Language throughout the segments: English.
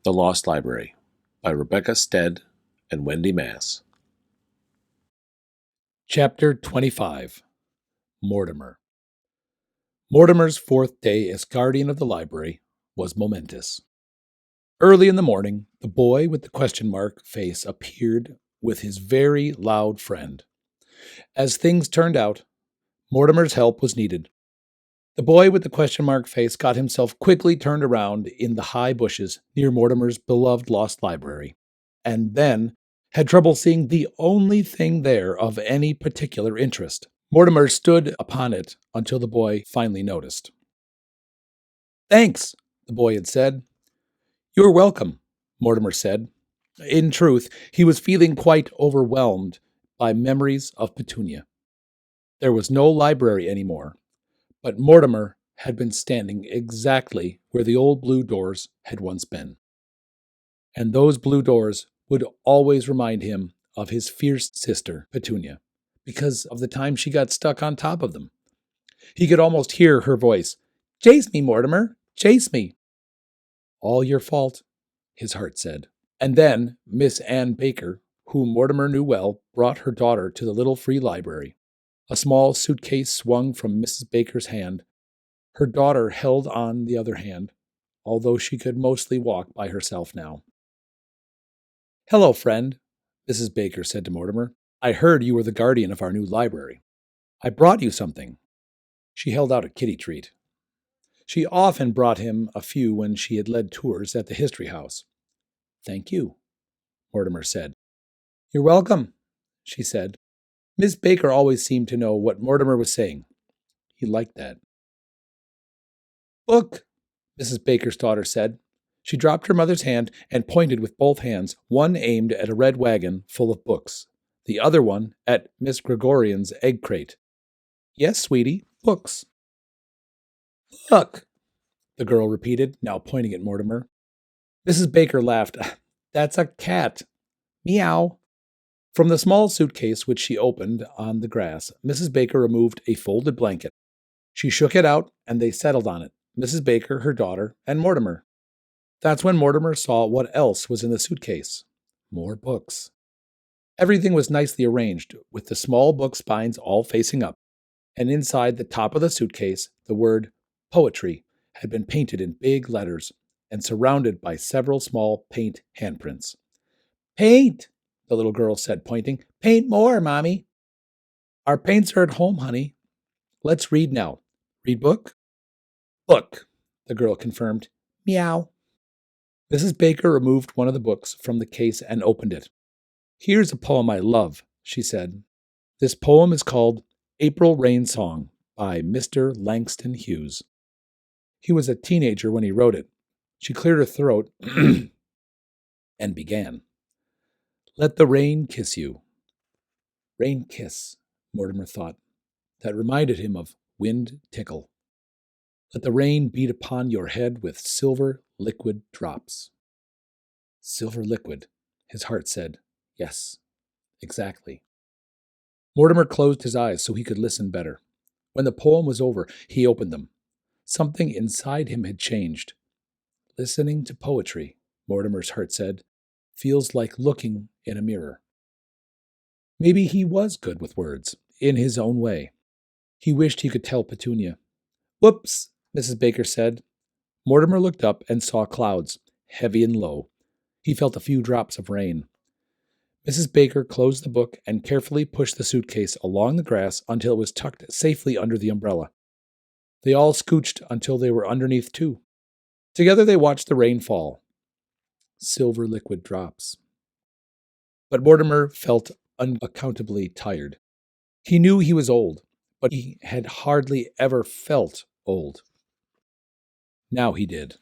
The Lost Library by Rebecca Stead and Wendy Mass. Chapter 25 Mortimer. Mortimer's fourth day as guardian of the library was momentous. Early in the morning, the boy with the question mark face appeared with his very loud friend. As things turned out, Mortimer's help was needed. The boy with the question mark face got himself quickly turned around in the high bushes near Mortimer's beloved lost library, and then had trouble seeing the only thing there of any particular interest. Mortimer stood upon it until the boy finally noticed. "Thanks," the boy had said. "You're welcome," Mortimer said. In truth, he was feeling quite overwhelmed by memories of Petunia. There was no library anymore, but Mortimer had been standing exactly where the old blue doors had once been. And those blue doors would always remind him of his fierce sister, Petunia, because of the time she got stuck on top of them. He could almost hear her voice. "Chase me, Mortimer, chase me." "All your fault," his heart said. And then Miss Ann Baker, whom Mortimer knew well, brought her daughter to the little free library. A small suitcase swung from Mrs. Baker's hand. Her daughter held on the other hand, although she could mostly walk by herself now. "Hello, friend," Mrs. Baker said to Mortimer. "I heard you were the guardian of our new library. I brought you something." She held out a kitty treat. She often brought him a few when she had led tours at the History House. "Thank you," Mortimer said. "You're welcome," she said. Miss Baker always seemed to know what Mortimer was saying. He liked that. "Book," Mrs. Baker's daughter said. She dropped her mother's hand and pointed with both hands, one aimed at a red wagon full of books, the other one at Miss Gregorian's egg crate. "Yes, sweetie, books." "Look," the girl repeated, now pointing at Mortimer. Mrs. Baker laughed. "That's a cat. Meow." From the small suitcase which she opened on the grass, Mrs. Baker removed a folded blanket. She shook it out, and they settled on it, Mrs. Baker, her daughter, and Mortimer. That's when Mortimer saw what else was in the suitcase. More books. Everything was nicely arranged, with the small book spines all facing up, and inside the top of the suitcase, the word poetry had been painted in big letters and surrounded by several small paint handprints. "Paint," the little girl said, pointing. "Paint more, Mommy." "Our paints are at home, honey. Let's read now. Read book?" "Book," the girl confirmed. "Meow." Mrs. Baker removed one of the books from the case and opened it. "Here's a poem I love," she said. "This poem is called April Rain Song by Mr. Langston Hughes. He was a teenager when he wrote it." She cleared her throat and began. "Let the rain kiss you." Rain kiss, Mortimer thought. That reminded him of wind tickle. "Let the rain beat upon your head with silver liquid drops." Silver liquid, his heart said. Yes, exactly. Mortimer closed his eyes so he could listen better. When the poem was over, he opened them. Something inside him had changed. Listening to poetry, Mortimer's heart said, feels like looking in a mirror. Maybe he was good with words, in his own way. He wished he could tell Petunia. "Whoops," Mrs. Baker said. Mortimer looked up and saw clouds, heavy and low. He felt a few drops of rain. Mrs. Baker closed the book and carefully pushed the suitcase along the grass until it was tucked safely under the umbrella. They all scooched until they were underneath too. Together they watched the rain fall. Silver liquid drops. But Mortimer felt unaccountably tired. He knew he was old, but he had hardly ever felt old. Now he did.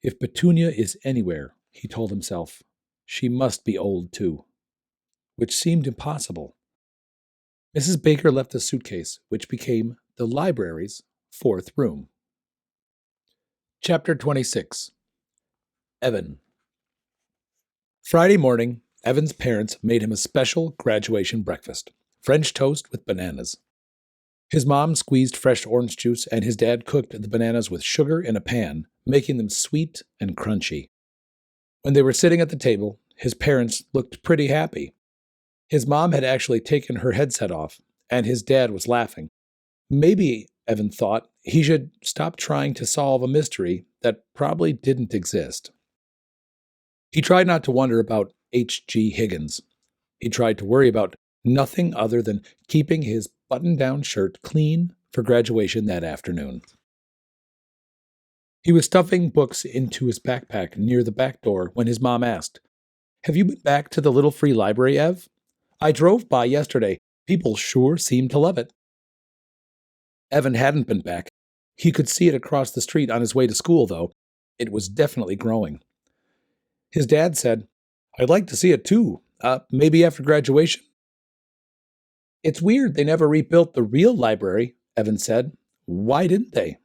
If Petunia is anywhere, he told himself, she must be old too, which seemed impossible. Mrs. Baker left the suitcase, which became the library's fourth room. Chapter 26 Evan. Friday morning, Evan's parents made him a special graduation breakfast, French toast with bananas. His mom squeezed fresh orange juice, and his dad cooked the bananas with sugar in a pan, making them sweet and crunchy. When they were sitting at the table, his parents looked pretty happy. His mom had actually taken her headset off, and his dad was laughing. Maybe, Evan thought, he should stop trying to solve a mystery that probably didn't exist. He tried not to wonder about H.G. Higgins. He tried to worry about nothing other than keeping his button-down shirt clean for graduation that afternoon. He was stuffing books into his backpack near the back door when his mom asked, "Have you been back to the little free library, Ev? I drove by yesterday. People sure seem to love it." Evan hadn't been back. He could see it across the street on his way to school, though. It was definitely growing. His dad said, "I'd like to see it too. Maybe after graduation." "It's weird they never rebuilt the real library," Evan said. "Why didn't they?"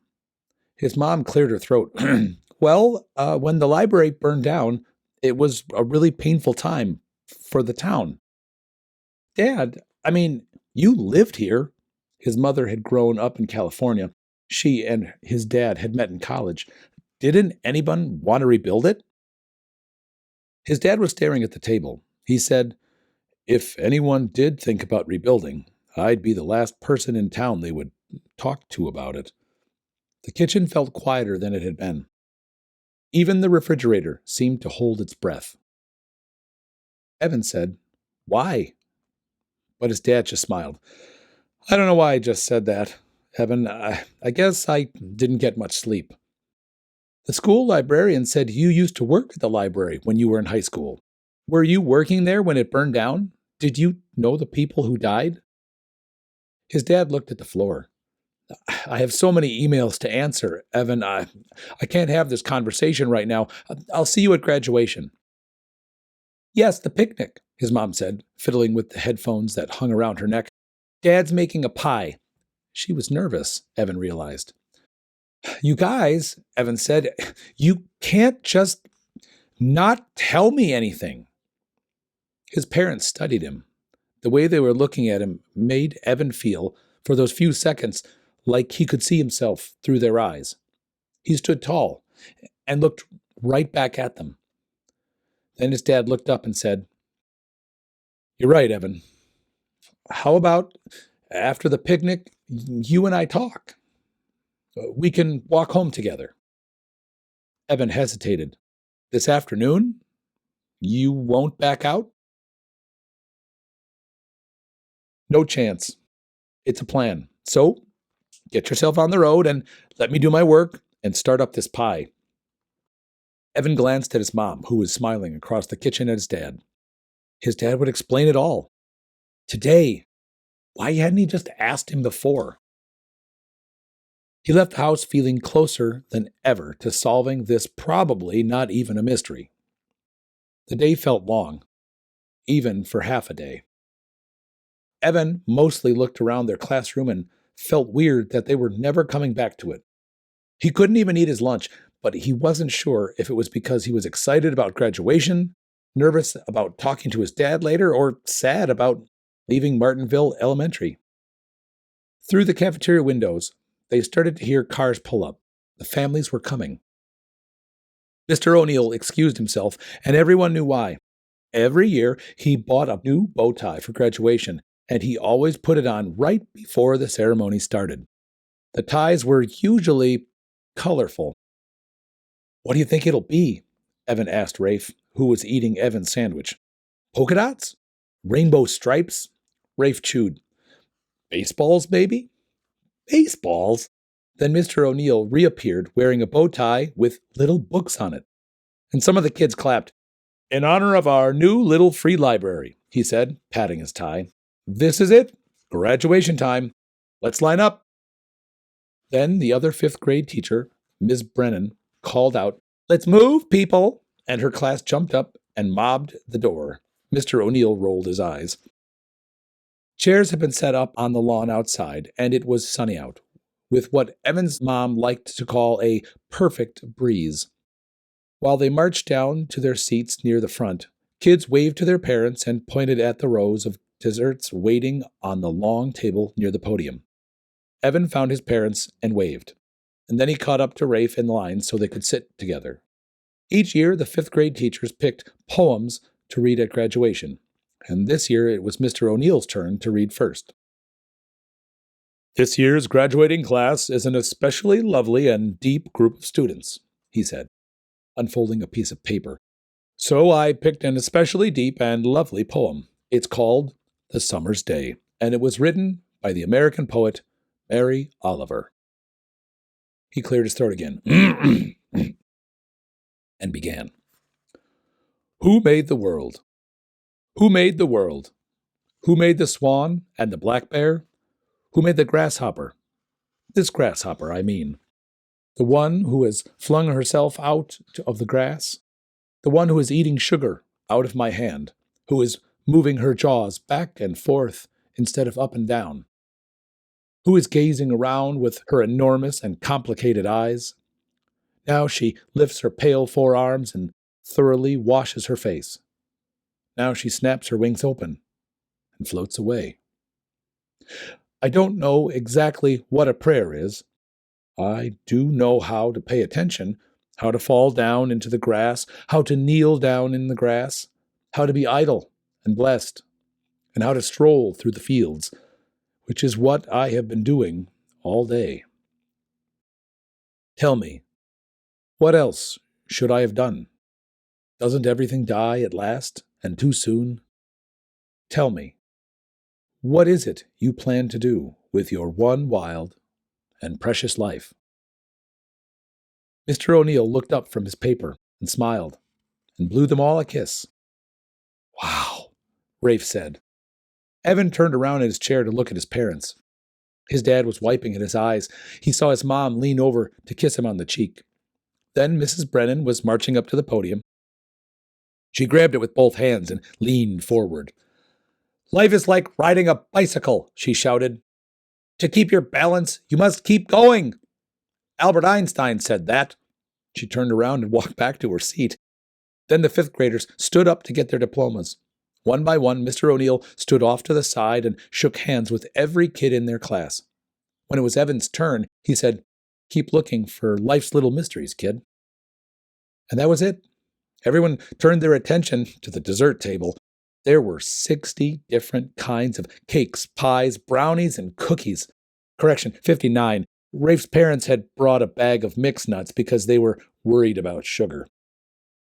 His mom cleared her throat. "Well, when the library burned down, it was a really painful time for the town." "Dad, you lived here." His mother had grown up in California. She and his dad had met in college. "Didn't anyone want to rebuild it?" His dad was staring at the table. He said, "If anyone did think about rebuilding, I'd be the last person in town they would talk to about it." The kitchen felt quieter than it had been. Even the refrigerator seemed to hold its breath. Evan said, "Why?" But his dad just smiled. "I don't know why I just said that, Evan. I guess I didn't get much sleep. The school librarian said you used to work at the library when you were in high school. Were you working there when it burned down? Did you know the people who died?" His dad looked at the floor. "I have so many emails to answer, Evan. I can't have this conversation right now. I'll see you at graduation." "Yes, the picnic," his mom said, fiddling with the headphones that hung around her neck. "Dad's making a pie." She was nervous, Evan realized. "You guys," Evan said, "you can't just not tell me anything." His parents studied him. The way they were looking at him made Evan feel, for those few seconds, like he could see himself through their eyes. He stood tall and looked right back at them. Then his dad looked up and said, "You're right, Evan. How about after the picnic, you and I talk? We can walk home together." Evan hesitated. "This afternoon? You won't back out?" "No chance. It's a plan. So, get yourself on the road and let me do my work and start up this pie." Evan glanced at his mom, who was smiling across the kitchen at his dad. His dad would explain it all. Today. Why hadn't he just asked him before? He left the house feeling closer than ever to solving this probably not even a mystery. The day felt long, even for half a day. Evan mostly looked around their classroom and felt weird that they were never coming back to it. He couldn't even eat his lunch, but he wasn't sure if it was because he was excited about graduation, nervous about talking to his dad later, or sad about leaving Martinville Elementary. Through the cafeteria windows, they started to hear cars pull up. The families were coming. Mr. O'Neill excused himself, and everyone knew why. Every year, he bought a new bow tie for graduation, and he always put it on right before the ceremony started. The ties were usually colorful. "What do you think it'll be?" Evan asked Rafe, who was eating Evan's sandwich. "Polka dots? Rainbow stripes?" Rafe chewed. "Baseballs, maybe?" "Baseballs?" Then Mr. O'Neill reappeared wearing a bow tie with little books on it. And some of the kids clapped. "In honor of our new little free library," he said, patting his tie. "This is it. Graduation time. Let's line up." Then the other fifth grade teacher, Ms. Brennan, called out, "Let's move, people!" And her class jumped up and mobbed the door. Mr. O'Neill rolled his eyes. Chairs had been set up on the lawn outside, and it was sunny out, with what Evan's mom liked to call a perfect breeze. While they marched down to their seats near the front, kids waved to their parents and pointed at the rows of desserts waiting on the long table near the podium. Evan found his parents and waved, and then he caught up to Rafe in line so they could sit together. Each year, the fifth grade teachers picked poems to read at graduation, and this year it was Mr. O'Neill's turn to read first. "This year's graduating class is an especially lovely and deep group of students," he said, unfolding a piece of paper. "So I picked an especially deep and lovely poem. It's called The Summer's Day, and it was written by the American poet Mary Oliver." He cleared his throat again and began. "Who made the world? Who made the world? Who made the swan and the black bear? Who made the grasshopper? This grasshopper, I mean. The one who has flung herself out of the grass? The one who is eating sugar out of my hand, who is moving her jaws back and forth instead of up and down? Who is gazing around with her enormous and complicated eyes? Now she lifts her pale forearms and thoroughly washes her face. Now she snaps her wings open and floats away. I don't know exactly what a prayer is. I do know how to pay attention, how to fall down into the grass, how to kneel down in the grass, how to be idle and blessed, and how to stroll through the fields, which is what I have been doing all day. Tell me, what else should I have done? Doesn't everything die at last, and too soon? Tell me, what is it you plan to do with your one wild and precious life?" Mr. O'Neill looked up from his paper and smiled and blew them all a kiss. "Wow," Rafe said. Evan turned around in his chair to look at his parents. His dad was wiping at his eyes. He saw his mom lean over to kiss him on the cheek. Then Mrs. Brennan was marching up to the podium. She grabbed it with both hands and leaned forward. "Life is like riding a bicycle," she shouted. "To keep your balance, you must keep going. Albert Einstein said that." She turned around and walked back to her seat. Then the fifth graders stood up to get their diplomas. One by one, Mr. O'Neill stood off to the side and shook hands with every kid in their class. When it was Evan's turn, he said, "Keep looking for life's little mysteries, kid." And that was it. Everyone turned their attention to the dessert table. There were 60 different kinds of cakes, pies, brownies, and cookies. Correction, 59. Rafe's parents had brought a bag of mixed nuts because they were worried about sugar.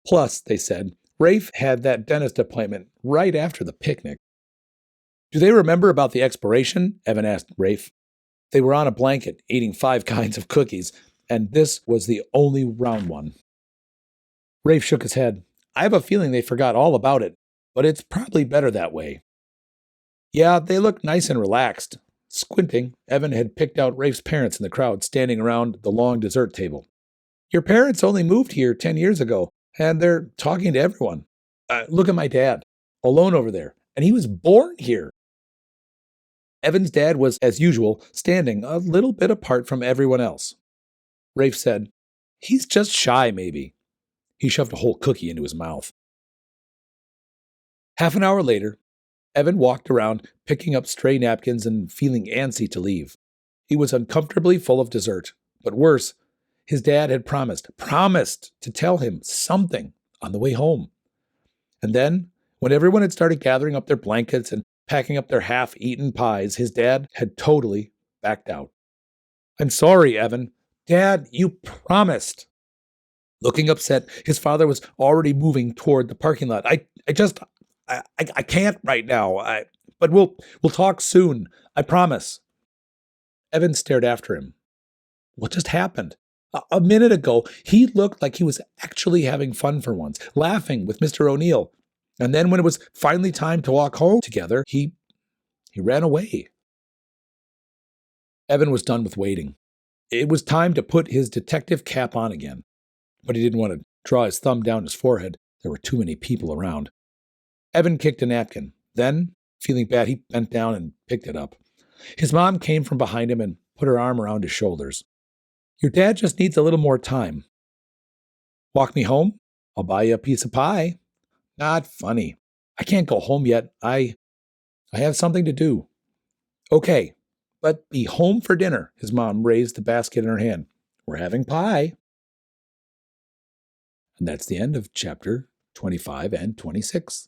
Plus, they said, Rafe had that dentist appointment right after the picnic. "Do they remember about the expiration?" Evan asked Rafe. They were on a blanket, eating 5 kinds of cookies, and this was the only round one. Rafe shook his head. "I have a feeling they forgot all about it, but it's probably better that way." Yeah, they looked nice and relaxed. Squinting, Evan had picked out Rafe's parents in the crowd standing around the long dessert table. "Your parents only moved here 10 years ago, and they're talking to everyone. Look at my dad, alone over there, and he was born here." Evan's dad was, as usual, standing a little bit apart from everyone else. Rafe said, "He's just shy, maybe." He shoved a whole cookie into his mouth. Half an hour later, Evan walked around, picking up stray napkins and feeling antsy to leave. He was uncomfortably full of dessert, but worse, his dad had promised to tell him something on the way home. And then, when everyone had started gathering up their blankets and packing up their half-eaten pies, his dad had totally backed out. "I'm sorry, Evan." "Dad, you promised." Looking upset, his father was already moving toward the parking lot. I can't right now. But we'll talk soon. I promise." Evan stared after him. What just happened? A minute ago, he looked like he was actually having fun for once, laughing with Mr. O'Neill. And then when it was finally time to walk home together, he ran away. Evan was done with waiting. It was time to put his detective cap on again. But he didn't want to draw his thumb down his forehead. There were too many people around. Evan kicked a napkin. Then, feeling bad, he bent down and picked it up. His mom came from behind him and put her arm around his shoulders. "Your dad just needs a little more time." "Walk me home? I'll buy you a piece of pie." "Not funny. I can't go home yet. I have something to do." "Okay, but be home for dinner. His mom raised the basket in her hand. We're having pie. And that's the end of chapter 25 and 26.